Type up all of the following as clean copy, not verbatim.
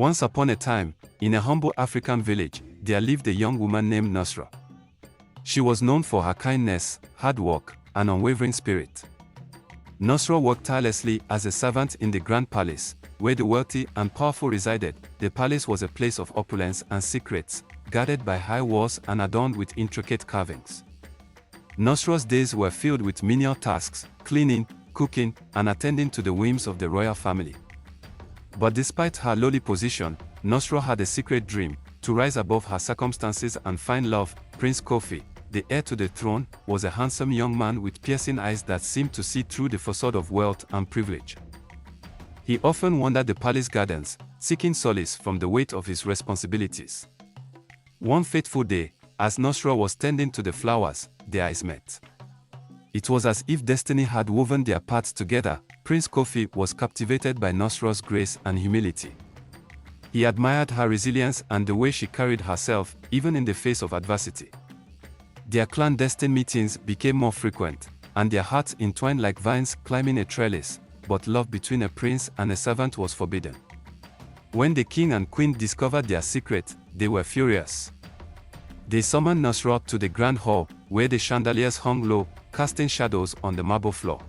Once upon a time, in a humble African village, there lived a young woman named Nusra. She was known for her kindness, hard work, and unwavering spirit. Nusra worked tirelessly as a servant in the grand palace, where the wealthy and powerful resided. The palace was a place of opulence and secrets, guarded by high walls and adorned with intricate carvings. Nusra's days were filled with menial tasks, cleaning, cooking, and attending to the whims of the royal family. But despite her lowly position, Nusra had a secret dream: to rise above her circumstances and find love. Prince Kofi, the heir to the throne, was a handsome young man with piercing eyes that seemed to see through the facade of wealth and privilege. He often wandered the palace gardens, seeking solace from the weight of his responsibilities. One fateful day, as Nusra was tending to the flowers, their eyes met. It was as if destiny had woven their paths together. Prince Kofi was captivated by Nusra's grace and humility. He admired her resilience and the way she carried herself, even in the face of adversity. Their clandestine meetings became more frequent, and their hearts entwined like vines climbing a trellis, but love between a prince and a servant was forbidden. When the king and queen discovered their secret, they were furious. They summoned Nusra to the grand hall, where the chandeliers hung low, casting shadows on the marble floor.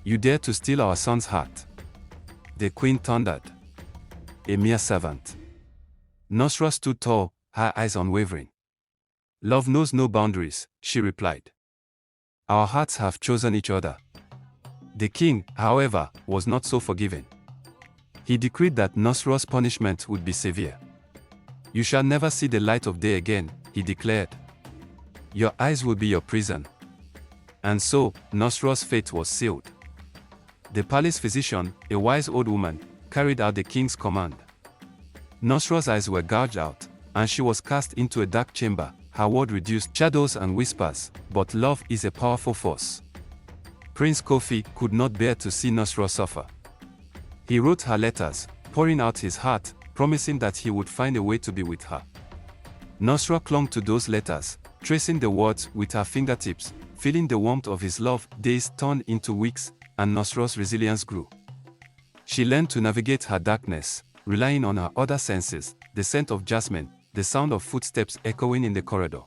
"You dare to steal our son's heart?" the queen thundered. "A mere servant." Nusra stood tall, her eyes unwavering. "Love knows no boundaries," she replied. "Our hearts have chosen each other." The king, however, was not so forgiving. He decreed that Nusra's punishment would be severe. "You shall never see the light of day again," he declared. "Your eyes will be your prison." And so, Nusra's fate was sealed. The palace physician, a wise old woman, carried out the king's command. Nusra's eyes were gouged out, and she was cast into a dark chamber. Her word reduced shadows and whispers, but love is a powerful force. Prince Kofi could not bear to see Nusra suffer. He wrote her letters, pouring out his heart, promising that he would find a way to be with her. Nusra clung to those letters, tracing the words with her fingertips, feeling the warmth of his love. Days turned into weeks, and Nusra's resilience grew. She learned to navigate her darkness, relying on her other senses, the scent of jasmine, the sound of footsteps echoing in the corridor.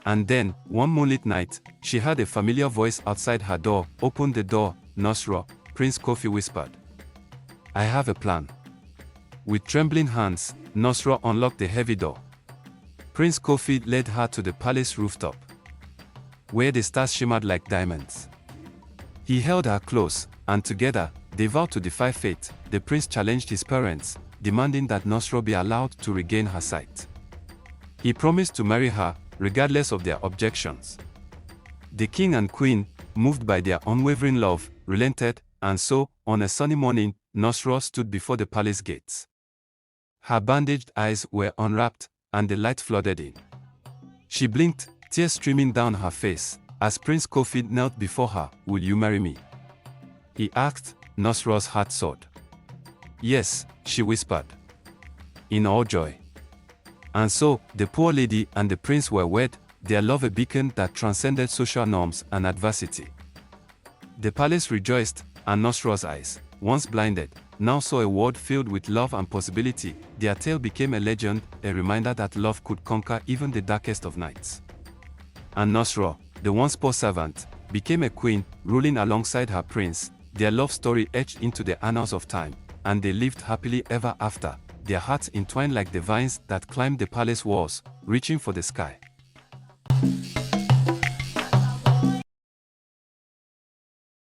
And then, one moonlit night, she heard a familiar voice outside her door. "Open the door, Nusra," Prince Kofi whispered. "I have a plan." With trembling hands, Nusra unlocked the heavy door. Prince Kofi led her to the palace rooftop, where the stars shimmered like diamonds. He held her close, and together, they vowed to defy fate. The prince challenged his parents, demanding that Nusra be allowed to regain her sight. He promised to marry her, regardless of their objections. The king and queen, moved by their unwavering love, relented, and so, on a sunny morning, Nusra stood before the palace gates. Her bandaged eyes were unwrapped, and the light flooded in. She blinked, tears streaming down her face, as Prince Kofi knelt before her. "Will you marry me?" he asked. Nusra's heart soared. "Yes," she whispered, in all joy. And so, the poor lady and the prince were wed, their love a beacon that transcended social norms and adversity. The palace rejoiced, and Nusra's eyes, once blinded, now saw a world filled with love and possibility. Their tale became a legend, a reminder that love could conquer even the darkest of nights. And Nusra, the once poor servant, became a queen, ruling alongside her prince. Their love story etched into the annals of time, and they lived happily ever after, their hearts entwined like the vines that climbed the palace walls, reaching for the sky.